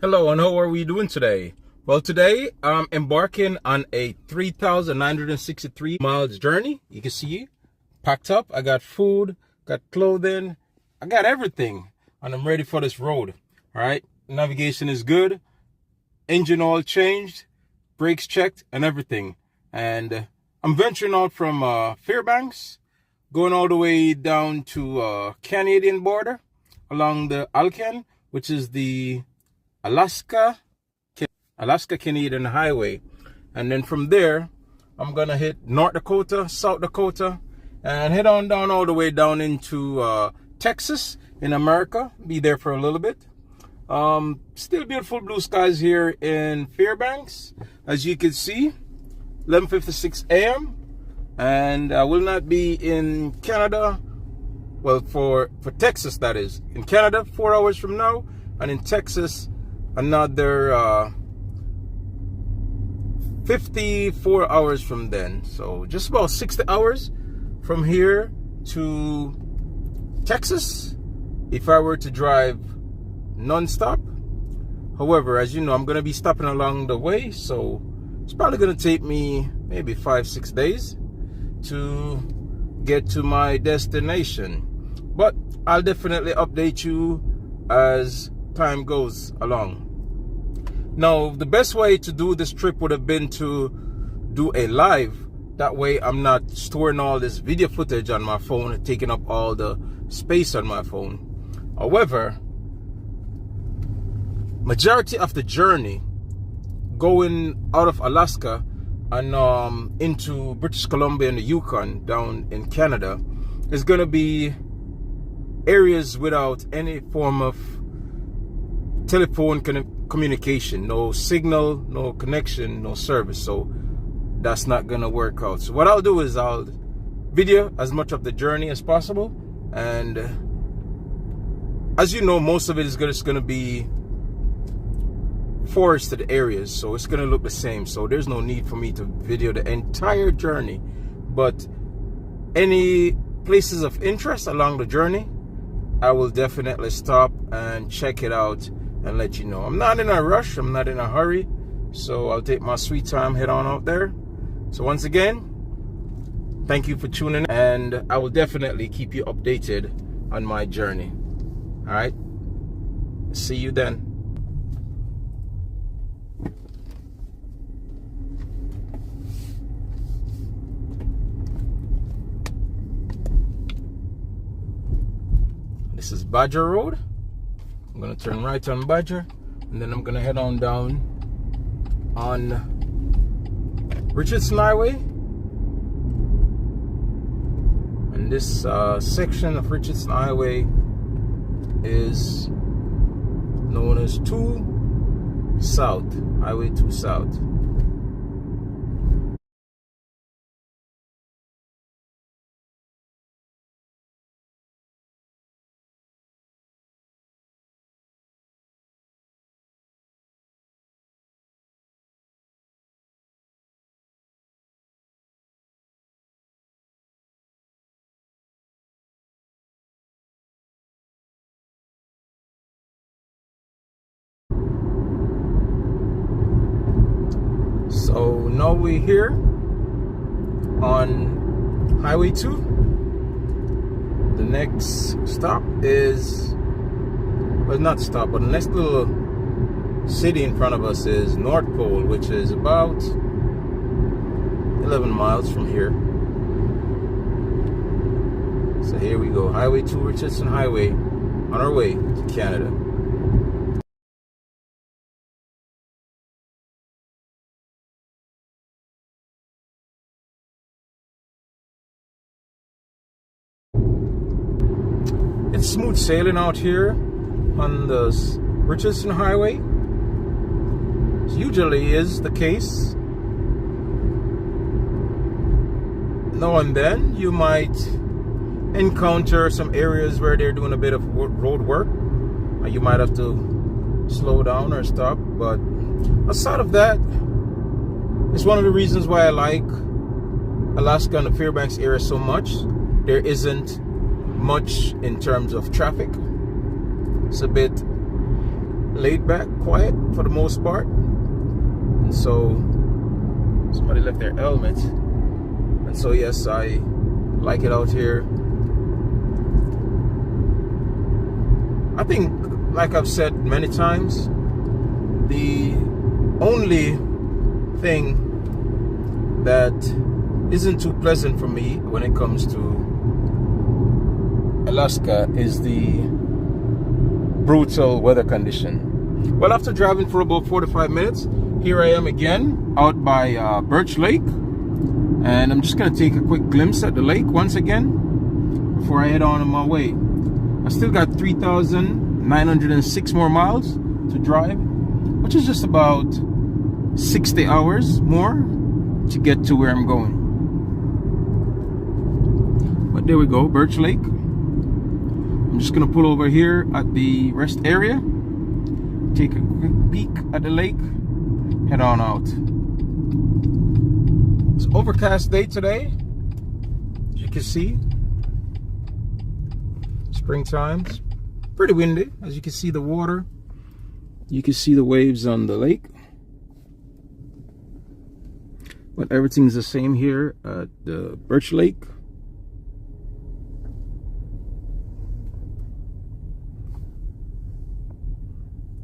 Hello, and how are we doing today? Well, today I'm embarking on a 3,963 miles journey. You can see packed up. I got food, got clothing, I got everything, and I'm ready for this road. All right, navigation is good, engine oil changed, brakes checked, and everything. And I'm venturing out from Fairbanks, going all the way down to Canadian border along the Alcan, which is the Alaska Canadian Highway. And then from there I'm gonna hit North Dakota, South Dakota, and head on down all the way down into Texas in America. Be there for a little bit. Still beautiful blue skies here in Fairbanks, as you can see. 11:56 a.m. and I will not be in Canada, well, for Texas, that is. In Canada 4 hours from now, and in Texas another 54 hours from then. So just about 60 hours from here to Texas if I were to drive non-stop. However, as you know, I'm going to be stopping along the way, so it's probably going to take me maybe 5-6 days to get to my destination. But I'll definitely update you as time goes along. Now, the best way to do this trip would have been to do a live. That way I'm not storing all this video footage on my phone and taking up all the space on my phone. However, majority of the journey going out of Alaska and into British Columbia and the Yukon down in Canada is going to be areas without any form of telephone communication, no signal, no connection, no service. So that's not gonna work out. So what I'll do is I'll video as much of the journey as possible, and as you know, most of it is just gonna be forested areas, so it's gonna look the same. So there's no need for me to video the entire journey, but any places of interest along the journey, I will definitely stop and check it out and let you know. I'm not in a rush, I'm not in a hurry, so I'll take my sweet time, head on out there. So once again, thank you for tuning in, and I will definitely keep you updated on my journey. All right, see you then. This is Badger Road. I'm gonna turn right on Badger, and then I'm gonna head on down on Richardson Highway. And this section of Richardson Highway is known as 2 South, Highway 2 South. So now we're here on Highway 2. The next stop is, well, not stop, but the next little city in front of us is North Pole, which is about 11 miles from here. So here we go, Highway 2, Richardson Highway, on our way to Canada. It's smooth sailing out here on the Richardson Highway. It usually is the case. Now and then you might encounter some areas where they're doing a bit of road work. You might have to slow down or stop, but aside of that, it's one of the reasons why I like Alaska and the Fairbanks area so much. There isn't much in terms of traffic. It's a bit laid back, quiet for the most part. And so somebody left their helmet. And so yes, I like it out here. I think, like I've said many times, the only thing that isn't too pleasant for me when it comes to Alaska is the brutal weather condition. Well, after driving for about 45 minutes, here I am again out by Birch Lake, and I'm just going to take a quick glimpse at the lake once again before I head on my way. I still got 3,906 more miles to drive, which is just about 60 hours more to get to where I'm going. But there we go, Birch Lake. I'm just gonna pull over here at the rest area, take a quick peek at the lake, head on out. It's an overcast day today, as you can see. Springtime. It's pretty windy, as you can see the water. You can see the waves on the lake. But everything's the same here at the Birch Lake.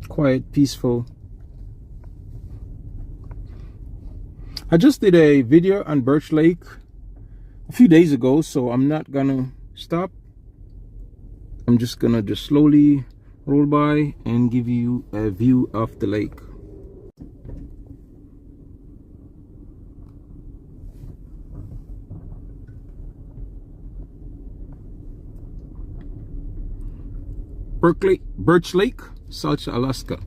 Quiet, peaceful. I just did a video on Birch Lake a few days ago, so I'm not gonna stop. I'm just gonna slowly roll by and give you a view of the lake. Birch Lake, South Alaska.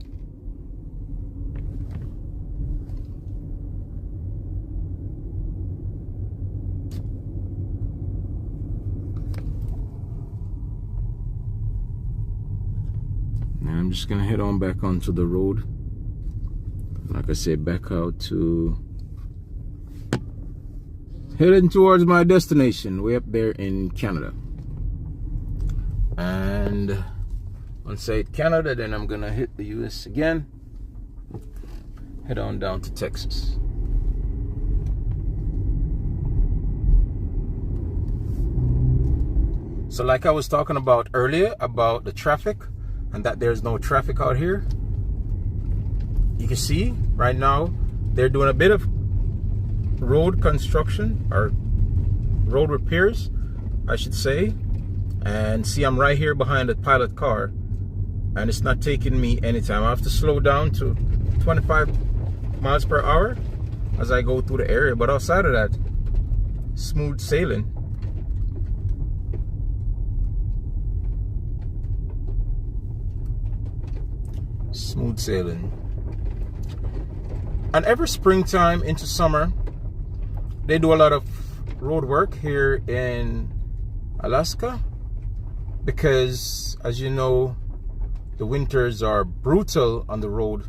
Now I'm just gonna head on back onto the road. Like I said, back out to heading towards my destination, way up there in Canada. And once I hit Canada, then I'm gonna hit the US again, head on down to Texas. So like I was talking about earlier about the traffic and that there's no traffic out here, you can see right now they're doing a bit of road construction or road repairs, I should say. And see, I'm right here behind the pilot car, and it's not taking me any time. I have to slow down to 25 miles per hour as I go through the area, but outside of that, smooth sailing. Smooth sailing. And every springtime into summer, they do a lot of road work here in Alaska, because as you know, the winters are brutal on the road.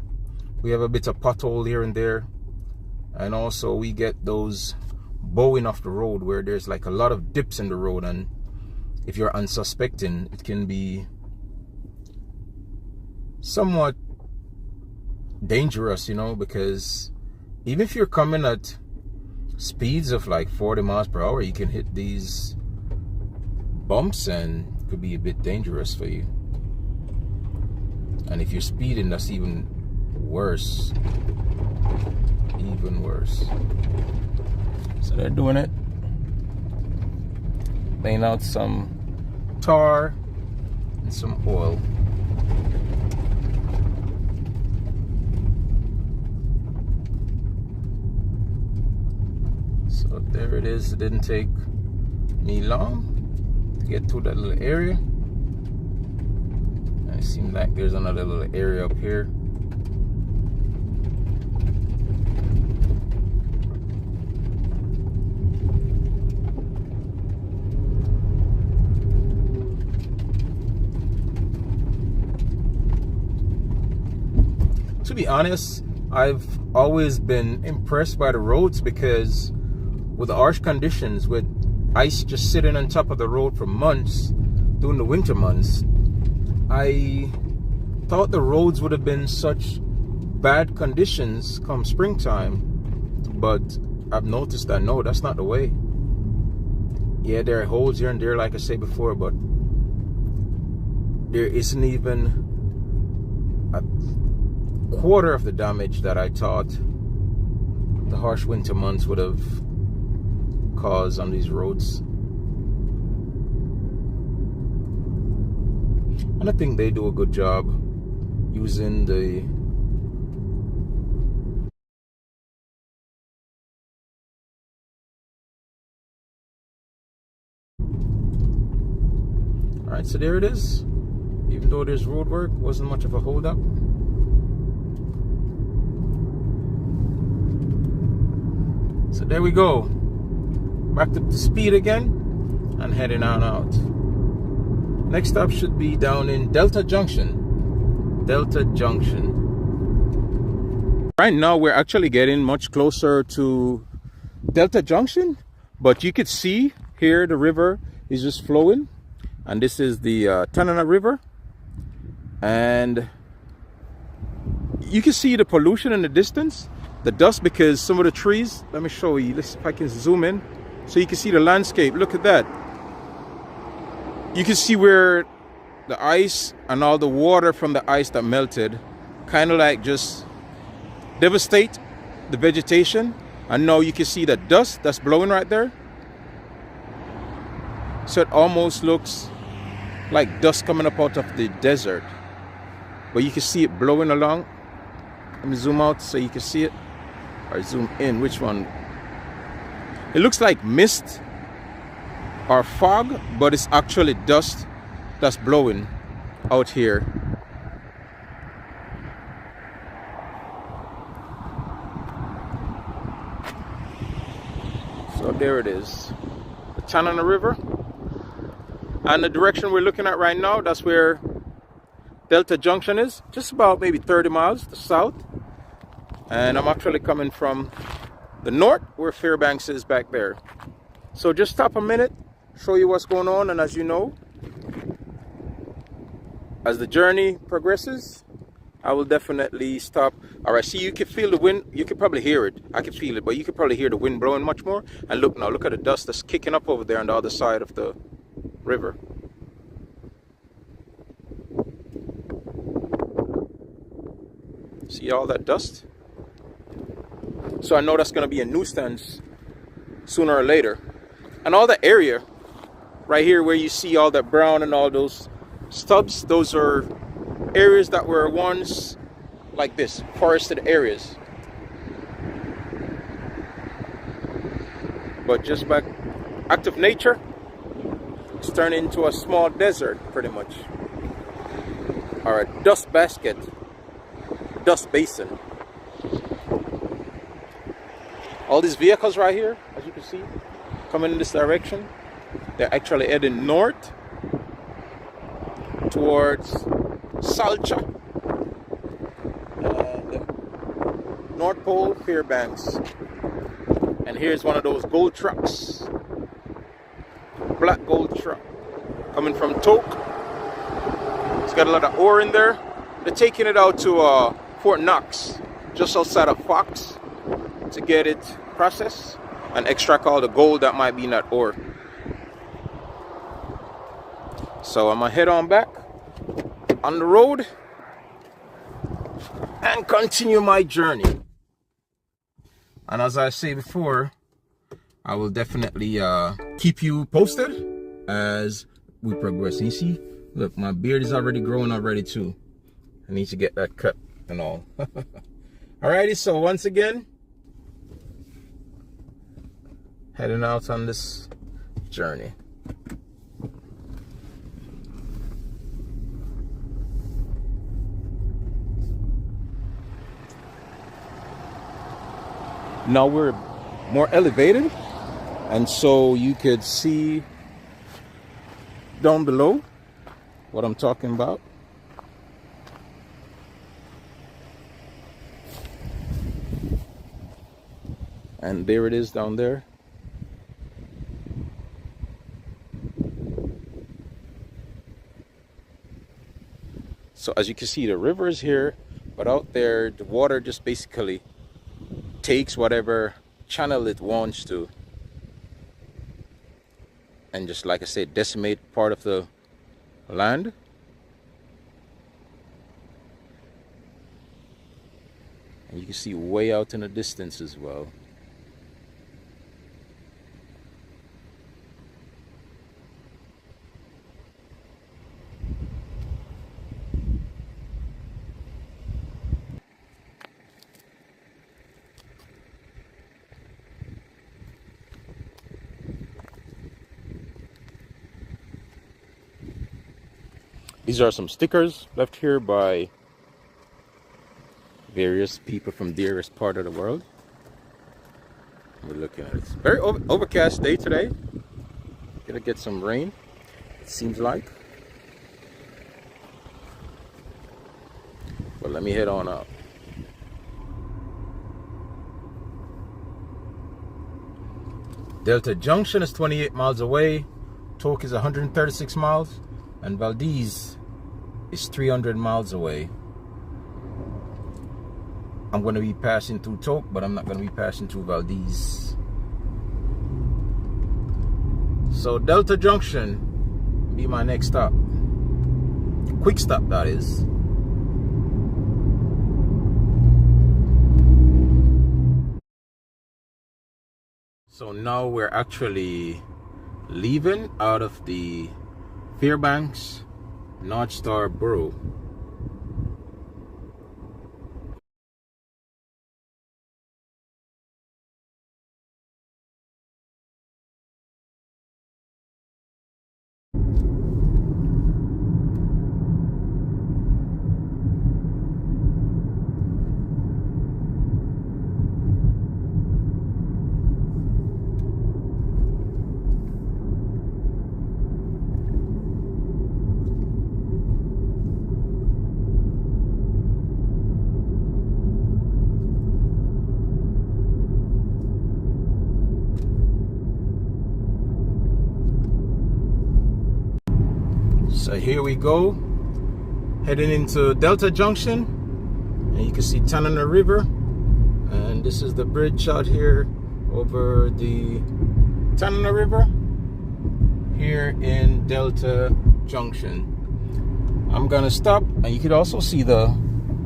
We have a bit of pothole here and there, and also we get those bowing off the road where there's like a lot of dips in the road, and if you're unsuspecting, it can be somewhat dangerous, you know, because even if you're coming at speeds of like 40 miles per hour, you can hit these bumps and it could be a bit dangerous for you. And if you're speeding, that's even worse. Even worse. So they're doing it, laying out some tar and some oil. So there it is. It didn't take me long to get to that little area. And it seems like there's another little area up here. To be honest, I've always been impressed by the roads, because with the harsh conditions, with ice just sitting on top of the road for months during the winter months, I thought the roads would have been such bad conditions come springtime, but I've noticed that no, that's not the way. Yeah, there are holes here and there, like I said before, but there isn't even a quarter of the damage that I thought the harsh winter months would have caused on these roads. And I think they do a good job using the Alright, so there it is. Even though there's road work, wasn't much of a hold up. So there we go. Back to speed again and heading on out. Next stop should be down in Delta Junction. Delta Junction. Right now we're actually getting much closer to Delta Junction, but you could see here the river is just flowing, and this is the Tanana River, and you can see the pollution in the distance, the dust, because some of the trees, let me show you, let's see if I can zoom in so you can see the landscape. Look at that. You can see where the ice and all the water from the ice that melted kind of like just devastate the vegetation. And now you can see the dust that's blowing right there. So it almost looks like dust coming up out of the desert, but you can see it blowing along. Let me zoom out so you can see it, or zoom in, which one? It looks like mist or fog, but it's actually dust that's blowing out here. So there it is, the Tanana River. And the direction we're looking at right now, that's where Delta Junction is, just about maybe 30 miles to south. And I'm actually coming from the north, where Fairbanks is back there. So just stop a minute, show you what's going on, and as you know, as the journey progresses, I will definitely stop. All right, see, you can feel the wind, you can probably hear it. I can feel it, but you can probably hear the wind blowing much more. And look now, look at the dust that's kicking up over there on the other side of the river. See all that dust? So I know that's going to be a nuisance sooner or later. And all that area right here where you see all that brown and all those stubs, those are areas that were once like this, forested areas. But just by act of nature, it's turned into a small desert pretty much, or a dust basket, dust basin. All these vehicles right here, as you can see, coming in this direction, they're actually heading north towards Salcha and North Pole, Fairbanks. And here's one of those gold trucks, black gold truck, coming from Toke. It's got a lot of ore in there. They're taking it out to Fort Knox, just outside of Fox, to get it processed and extract all the gold that might be in that ore. So I'm gonna head on back on the road and continue my journey. And as I say before, I will definitely keep you posted as we progress. And you see, look, my beard is already growing already too. I need to get that cut and all. Alrighty, so once again, heading out on this journey. Now we're more elevated, and so you could see down below what I'm talking about. And there it is down there. So as you can see, the river is here, but out there the water just basically takes whatever channel it wants to, and just, like I said, decimate part of the land. And you can see way out in the distance as well. These are some stickers left here by various people from various part of the world. We're looking at it. It's very overcast day today. Gonna get some rain, it seems like. But let me head on up. Delta Junction is 28 miles away. Tok is 136 miles. And Valdez is 300 miles away. I'm going to be passing through Tok, but I'm not going to be passing through Valdez. So Delta Junction be my next stop. Quick stop, that is. So now we're actually leaving out of the Fairbanks North Star Borough. So here we go, heading into Delta Junction, and you can see Tanana River, and this is the bridge out here over the Tanana River here in Delta Junction. I'm gonna stop, and you could also see the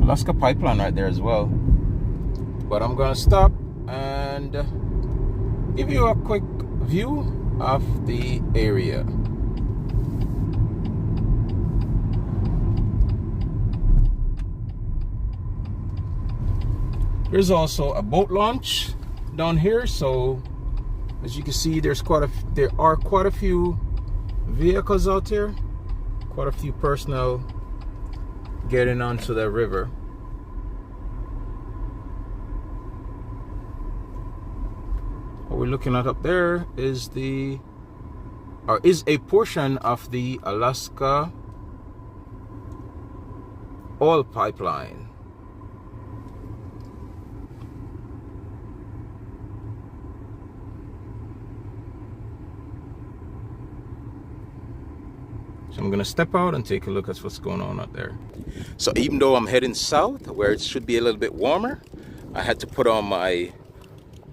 Alaska pipeline right there as well, but I'm gonna stop and give you a quick view of the area. There's also a boat launch down here, so as you can see, there are quite a few vehicles out there, quite a few personnel getting onto the river. What we're looking at up there is a portion of the Alaska oil pipeline. So I'm gonna step out and take a look at what's going on out there. So even though I'm heading south, where it should be a little bit warmer, I had to put on my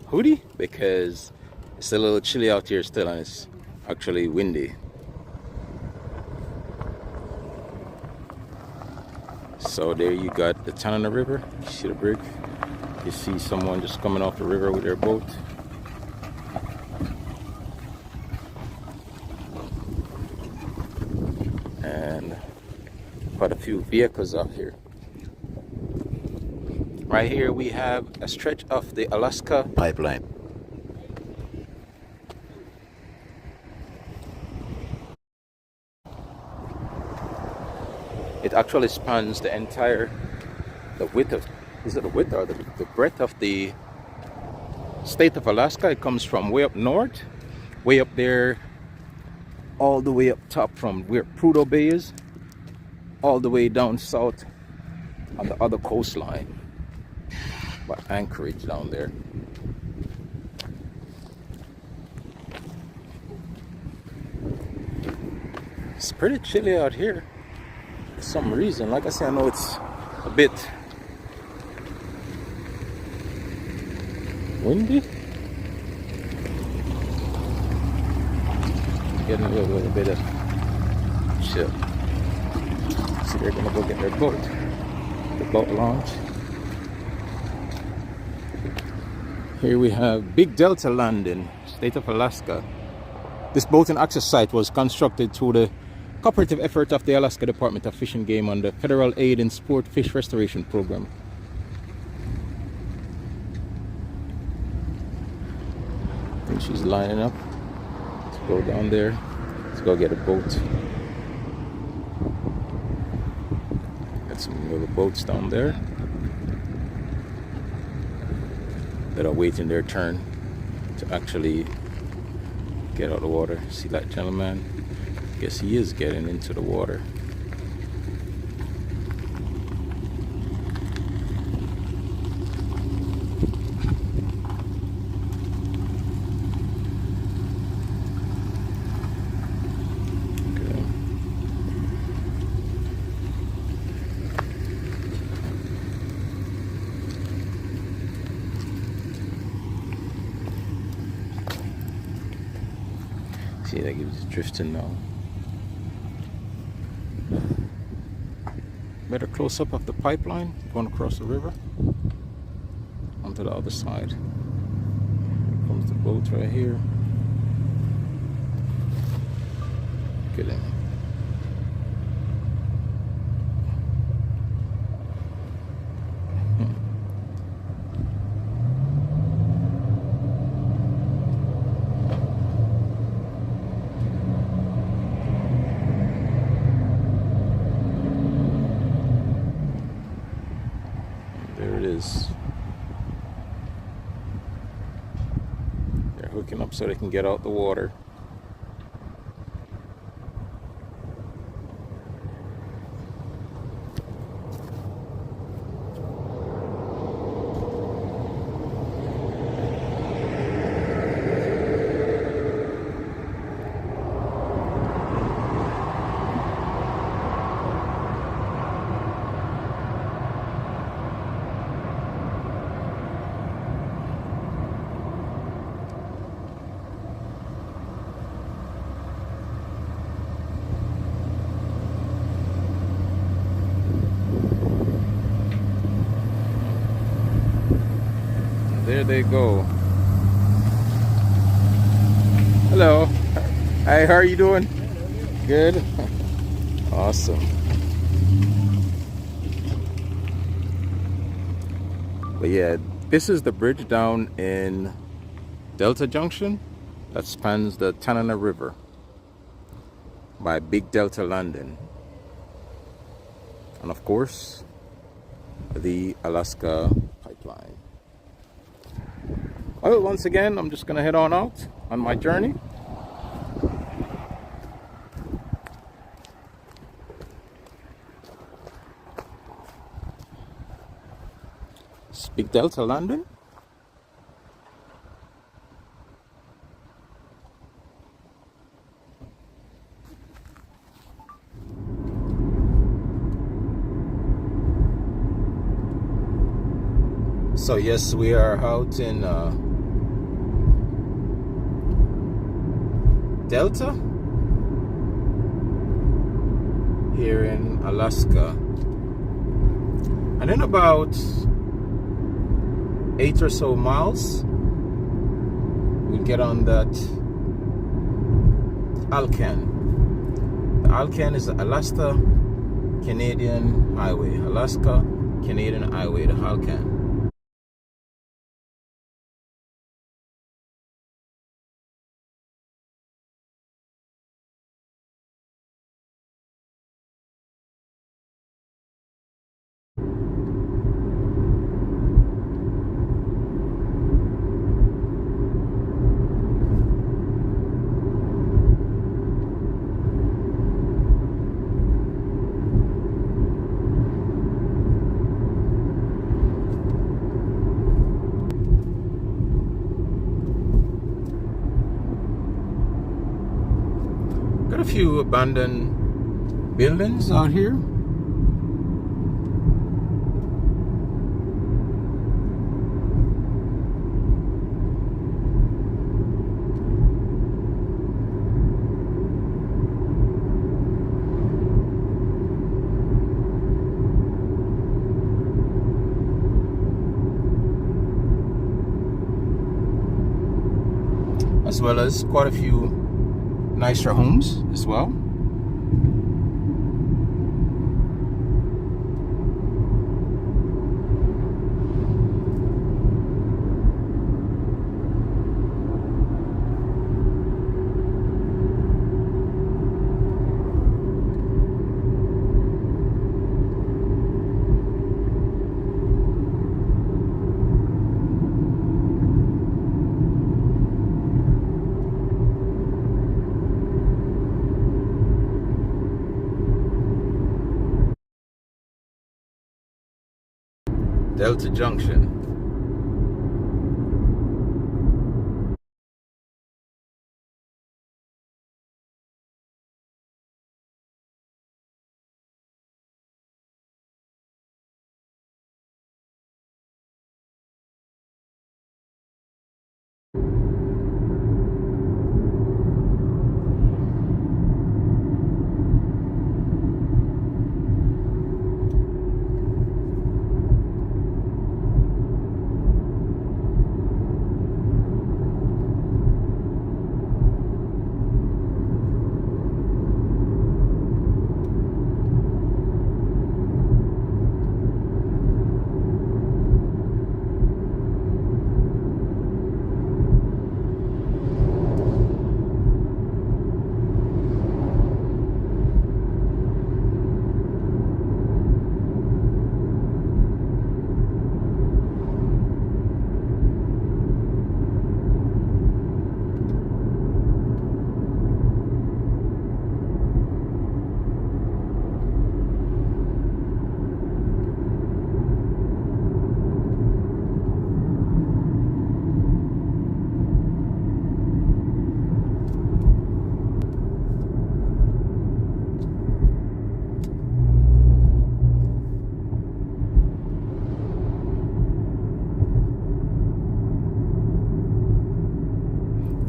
hoodie because it's a little chilly out here still, and it's actually windy. So there you got the Tanana River. You see the bridge? You see someone just coming off the river with their boat. And quite a few vehicles out here. Right here we have a stretch of the Alaska pipeline. It actually spans the entire, the width of, is it the width or the breadth of the state of Alaska? It comes from way up north, way up there, all the way up top from where Prudhoe Bay is, all the way down south on the other coastline by Anchorage down there. It's pretty chilly out here. For some reason, like I say, I know it's a bit windy. Getting a little bit of chill. So they're gonna go get their boat, the boat launch. Here we have Big Delta Landing, state of Alaska. This boating access site was constructed through the cooperative effort of the Alaska Department of Fish and Game on the Federal Aid in Sport Fish Restoration Program. I think she's lining up. Let's go down there. Let's go get a boat. Got some little boats down there that are waiting their turn to actually get out of the water. See that gentleman? Guess he is getting into the water. Okay. See, that gives it drifting now. Better close up of the pipeline going across the river onto the other side. Here comes the boat right here. Get in. They're hooking up so they can get out the water. There they go. Hello. Hi, how are you doing? Good. Awesome. But yeah, this is the bridge down in Delta Junction that spans the Tanana River by Big Delta Landing. And of course, the Alaska pipeline. Well, once again, I'm just gonna head on out on my journey. It's Big Delta Landing. So yes, we are out in Delta here in Alaska, and in about 8 or so miles we get on that Alcan. The Alcan is the Alaska Canadian Highway. Alaska Canadian Highway, the Alcan. Got a few abandoned buildings out here. as well as quite a few nicer homes as well. Delta Junction.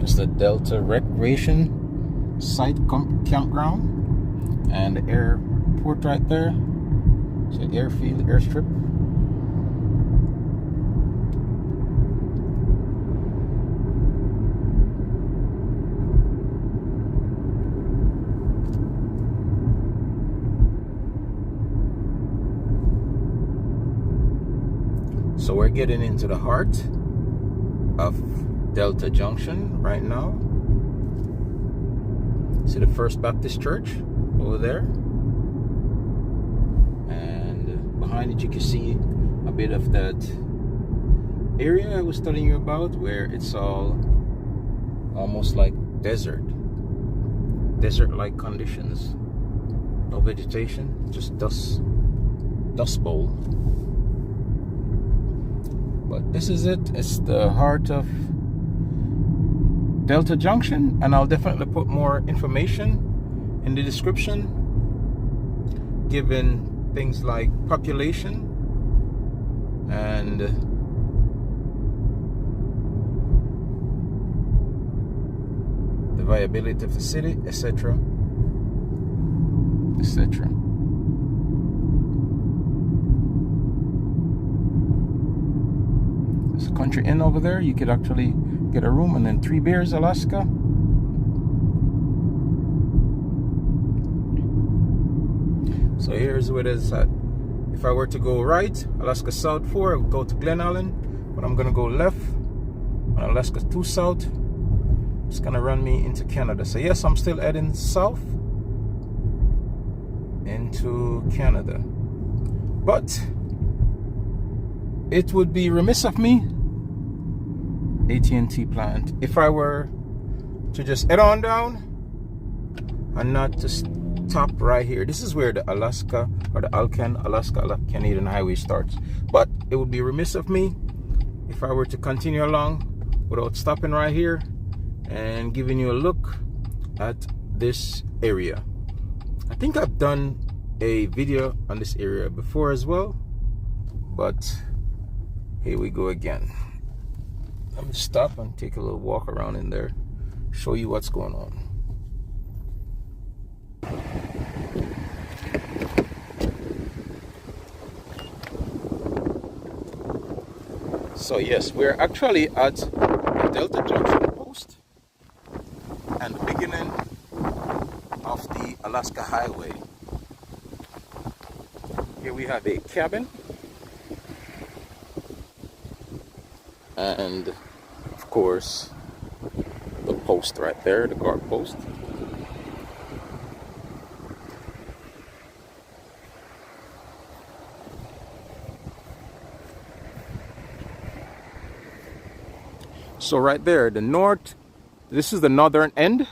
It's the Delta Recreation Site Campground and the airport right there. It's an airfield, airstrip. So we're getting into the heart of Delta Junction right now. See the First Baptist Church over there, and behind it you can see a bit of that area I was telling you about, where it's all almost like desert-like conditions. No vegetation, just dust bowl. But this is it. It's the heart of Delta Junction, and I'll definitely put more information in the description, given things like population and the viability of the city, etc., etc. There's a country inn over there. You could actually get a room, and then 3 Bears, Alaska. So here's where it is at. If I were to go right, Alaska South 4, I would go to Glen Allen, but I'm gonna go left on Alaska 2 South. It's gonna run me into Canada. So yes, I'm still heading south into Canada, but it would be remiss of me, AT&T plant, if I were to just head on down and not to stop right here. This is where the Alaska, or the Alaska Canadian Highway starts. But it would be remiss of me if I were to continue along without stopping right here and giving you a look at this area. I think I've done a video on this area before as well, but here we go again. Let me stop and take a little walk around in there, show you what's going on. So yes, we're actually at the Delta Junction post, beginning of the Alaska Highway. Here we have a cabin, and of course the post right there, the guard post. So right there, this is the northern end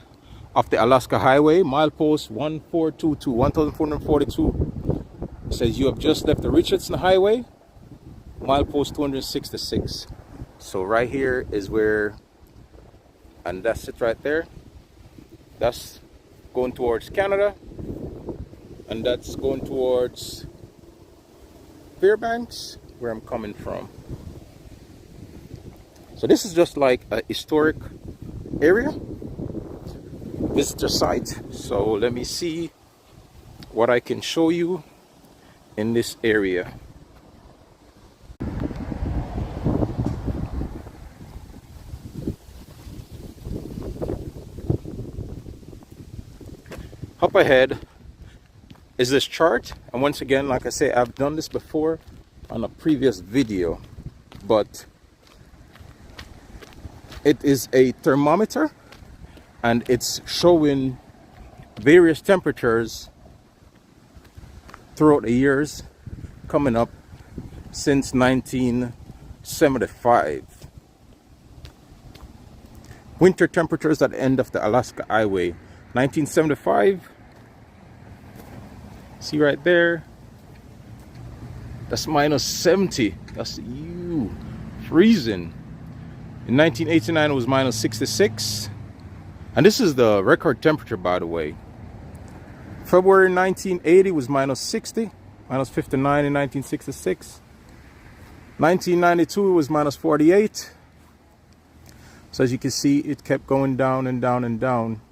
of the Alaska Highway, milepost 1422, 1442. It says you have just left the Richardson Highway, milepost 266. So right here is where, and that's it right there. That's going towards Canada, and that's going towards Fairbanks, where I'm coming from. So this is just like a historic area, visitor site. So let me see what I can show you in this area. Up ahead is this chart, and once again, like I say, I've done this before on a previous video, but it is a thermometer and it's showing various temperatures throughout the years coming up since 1975. Winter temperatures at the end of the Alaska Highway. 1975, see right there, that's minus 70. That's freezing. In 1989 it was minus 66, and this is the record temperature, by the way. February 1980 was minus 60, minus 59 in 1966. 1992 was minus 48. So as you can see, it kept going down and down and down.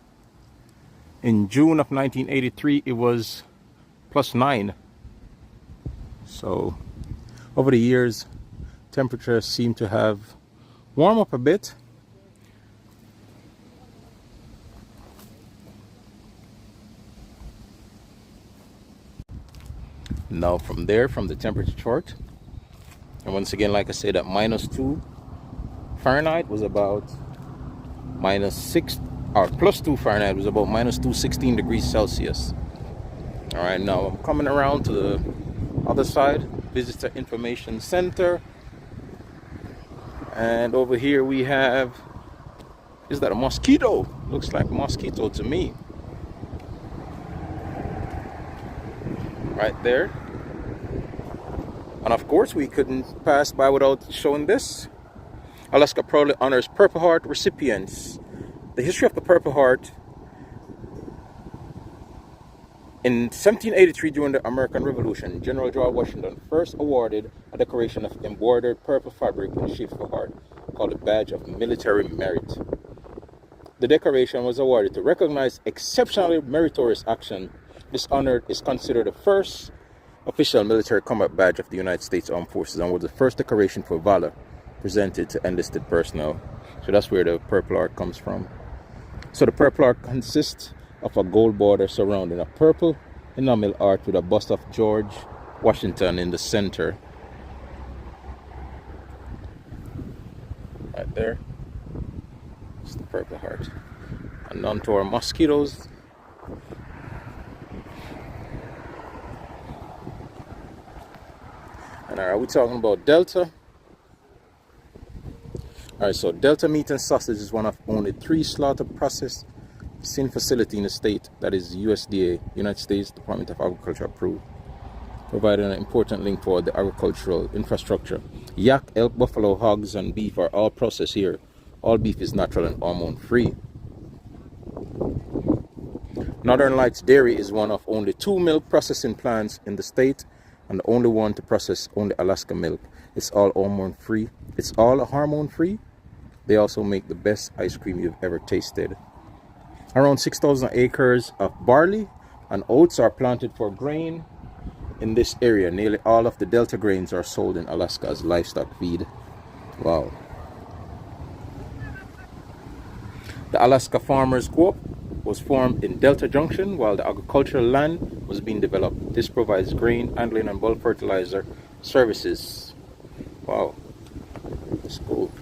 In June of 1983 it was plus 9. So over the years, temperatures seem to have warm up a bit. Now from there, from the temperature chart, and once again, like I said, at minus 2 Fahrenheit was about minus 6, or plus 2 Fahrenheit was about minus 216 degrees Celsius. All right, now I'm coming around to the other side, Visitor Information Center. And over here we have, is that a mosquito? Looks like a mosquito to me. Right there. And of course we couldn't pass by without showing this. Alaska proudly honors Purple Heart recipients. The history of the Purple Heart: in 1783, during the American Revolution, General George Washington first awarded a decoration of embroidered purple fabric in shape of a heart, called the Badge of Military Merit. The decoration was awarded to recognize exceptionally meritorious action. This honor is considered the first official military combat badge of the United States Armed Forces, and was the first decoration for valor presented to enlisted personnel. So that's where the Purple Heart comes from. So the Purple Heart consists of a gold border surrounding a purple enamel art with a bust of George Washington in the center. Right there. It's the Purple Heart. And on to our mosquitoes. And are we talking about Delta? Alright, so Delta Meat and Sausage is one of only 3 slaughter processing facility in the state that is USDA, United States Department of Agriculture approved, providing an important link for the agricultural infrastructure. Yak, elk, buffalo, hogs, and beef are all processed here. All beef is natural and hormone free. Northern Lights Dairy is one of only 2 milk processing plants in the state, and the only one to process only Alaska milk. It's all hormone free. It's all hormone free. They also make the best ice cream you've ever tasted. Around 6,000 acres of barley and oats are planted for grain in this area. Nearly all of the Delta grains are sold in Alaska as livestock feed. Wow. The Alaska Farmers Co-op was formed in Delta Junction while the agricultural land was being developed. This provides grain handling and bulk fertilizer services. Wow, that's cool.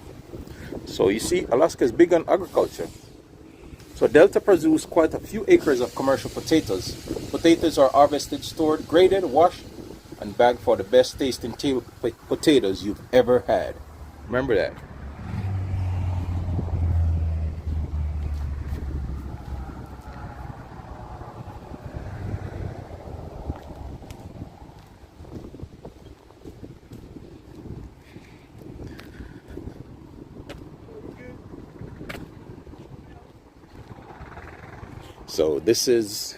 So you see, Alaska is big on agriculture. So Delta produces quite a few acres of commercial potatoes. Potatoes are harvested, stored, graded, washed, and bagged for the best tasting table potatoes you've ever had. Remember that. So this is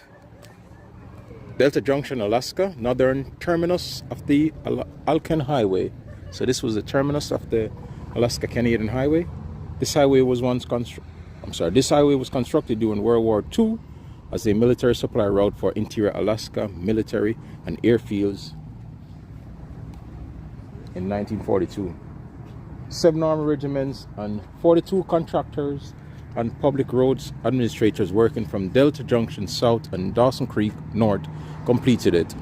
Delta Junction, Alaska, northern terminus of the Alcan Highway. So this was the terminus of the Alaska-Canadian Highway. This highway was constructed during World War II as a military supply route for interior Alaska military and airfields in 1942. 7 army regiments and 42 contractors and public roads administrators working from Delta Junction south and Dawson Creek north completed it.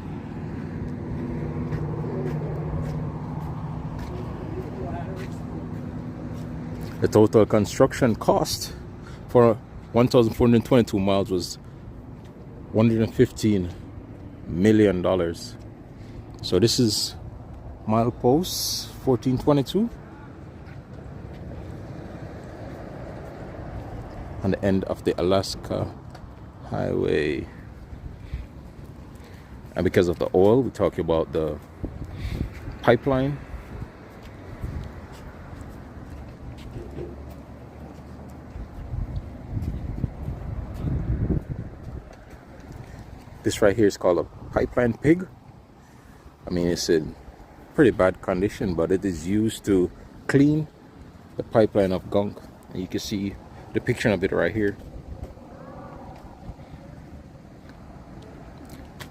The total construction cost for 1,422 miles was $115 million. So this is milepost 1422. On the end of the Alaska Highway. And because of the oil, we talk about the pipeline. This right here is called a pipeline pig. I mean, it's in pretty bad condition, but it is used to clean the pipeline of gunk. And you can see depiction of it right here.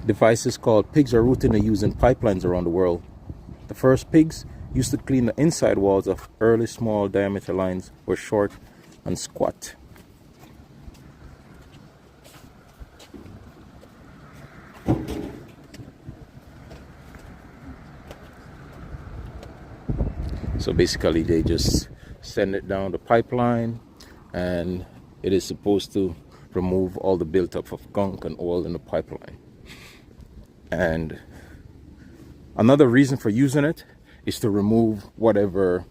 Devices called pigs are routinely used in pipelines around the world. The first pigs used to clean the inside walls of early small diameter lines were short and squat. So basically they just send it down the pipeline, and it is supposed to remove all the buildup of gunk and oil in the pipeline. And another reason for using it is to remove whatever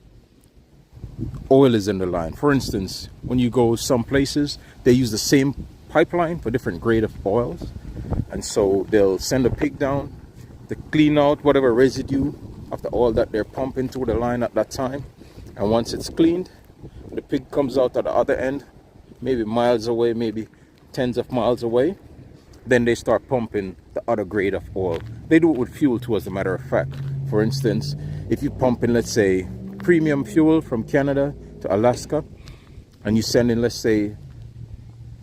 oil is in the line. For instance, when you go some places, they use the same pipeline for different grade of oils, and so they'll send a pig down to clean out whatever residue of the oil that they're pumping through the line at that time. And once it's cleaned, the pig comes out at the other end, maybe miles away, maybe tens of miles away. Then they start pumping the other grade of oil. They do it with fuel too, as a matter of fact. For instance, if you pump in, let's say, premium fuel from Canada to Alaska, and you send in, let's say,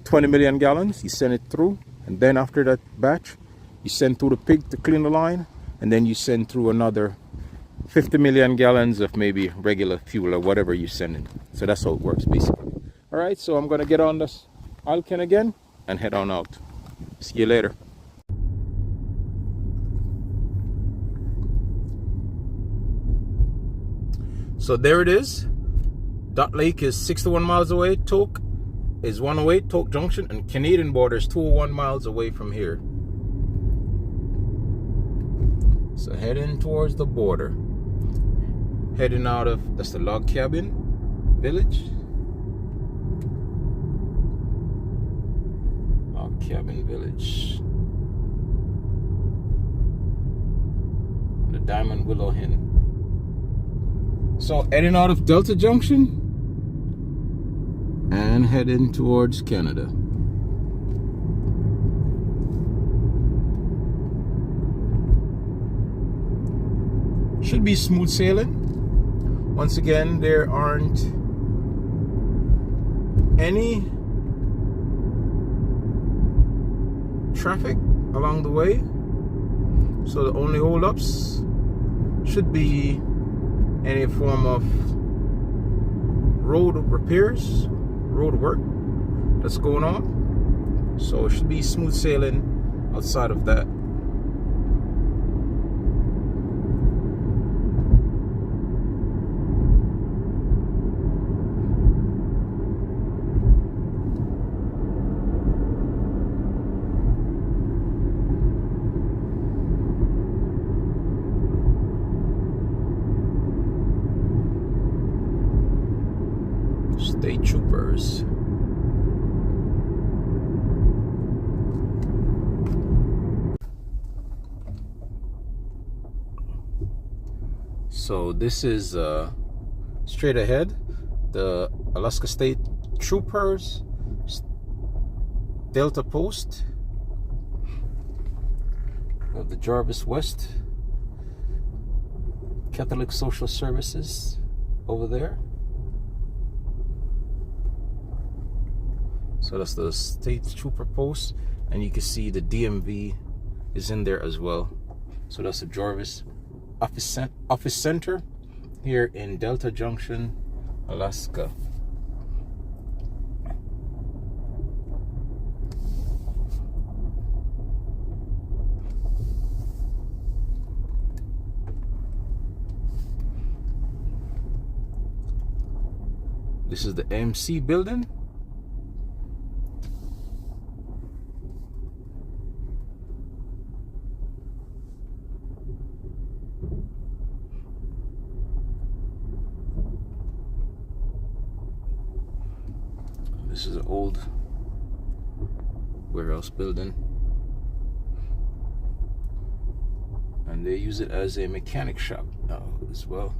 20 million gallons, you send it through, and then after that batch, you send through the pig to clean the line, and then you send through another 50 million gallons of maybe regular fuel or whatever you send in. So that's how it works basically. All right, so I'm gonna get on this Alcan again and head on out. See you later. So there it is. Dot Lake is 61 miles away. Tok is 108, Tok Junction, and Canadian border is 201 miles away from here. So heading towards the border. Heading out of, that's the log cabin village. Log cabin village. The Diamond Willow Hen. So heading out of Delta Junction and heading towards Canada. Should be smooth sailing. Once again, there aren't any traffic along the way, so the only hold-ups should be any form of road repairs, road work that's going on. So it should be smooth sailing outside of that. State troopers. So this is straight ahead, the Alaska State Troopers Delta Post of the Jarvis West Catholic Social Services over there. So that's the State Trooper Post, and you can see the DMV is in there as well. So that's the Jarvis Office Center here in Delta Junction, Alaska. This is the MC building. This is an old warehouse building, and they use it as a mechanic shop now as well.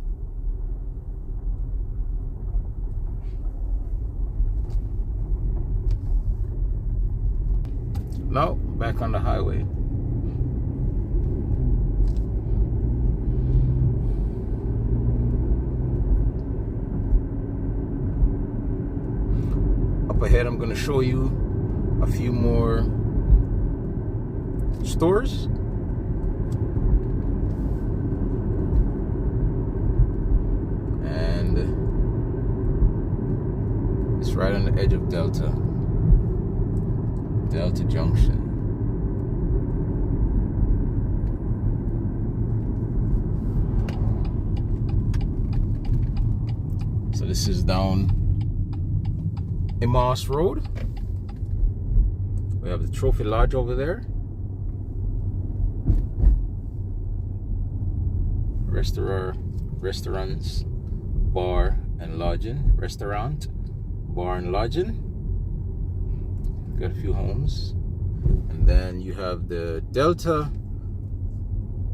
Now back on the highway. Ahead, I'm going to show you a few more stores. And it's right on the edge of Delta Junction. So this is down Emmaus Road. We have the Trophy Lodge over there. Restaurants, bar and lodging. Restaurant, bar and lodging. Got a few homes. And then you have the Delta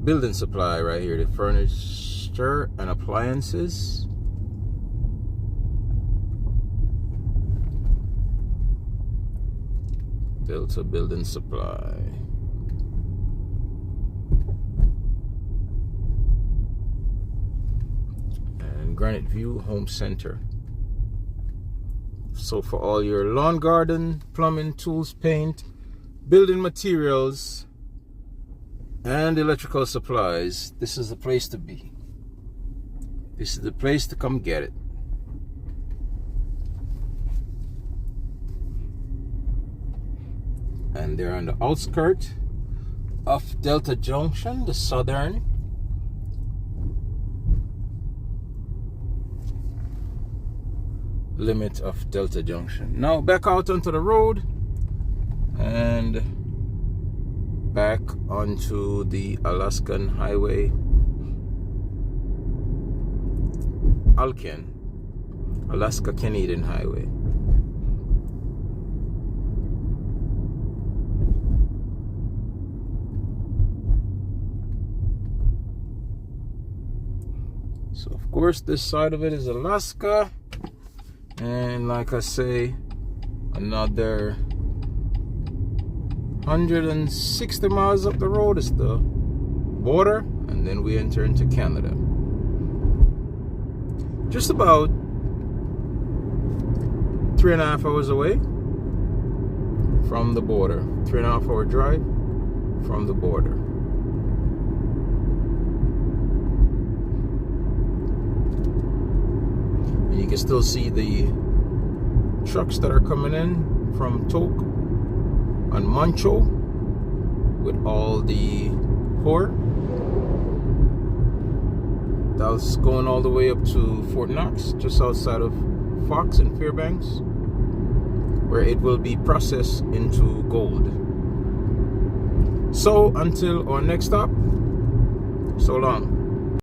Building Supply right here. The furniture and appliances. Delta Building Supply. And Granite View Home Center. So for all your lawn, garden, plumbing, tools, paint, building materials, and electrical supplies, this is the place to be. This is the place to come get it. And they're on the outskirts of Delta Junction, the southern limit of Delta Junction. Now back out onto the road and back onto the Alaskan Highway, Alcan, Alaska Canadian Highway. So of course this side of it is Alaska, and like I say, another 160 miles up the road is the border, and then we enter into Canada. Just about 3.5 hours away from the border. 3.5 hour drive from the border. And you can still see the trucks that are coming in from Tok. on Moncho with all the ore. That's going all the way up to Fort Knox, just outside of Fox and Fairbanks, where it will be processed into gold. So until our next stop, so long.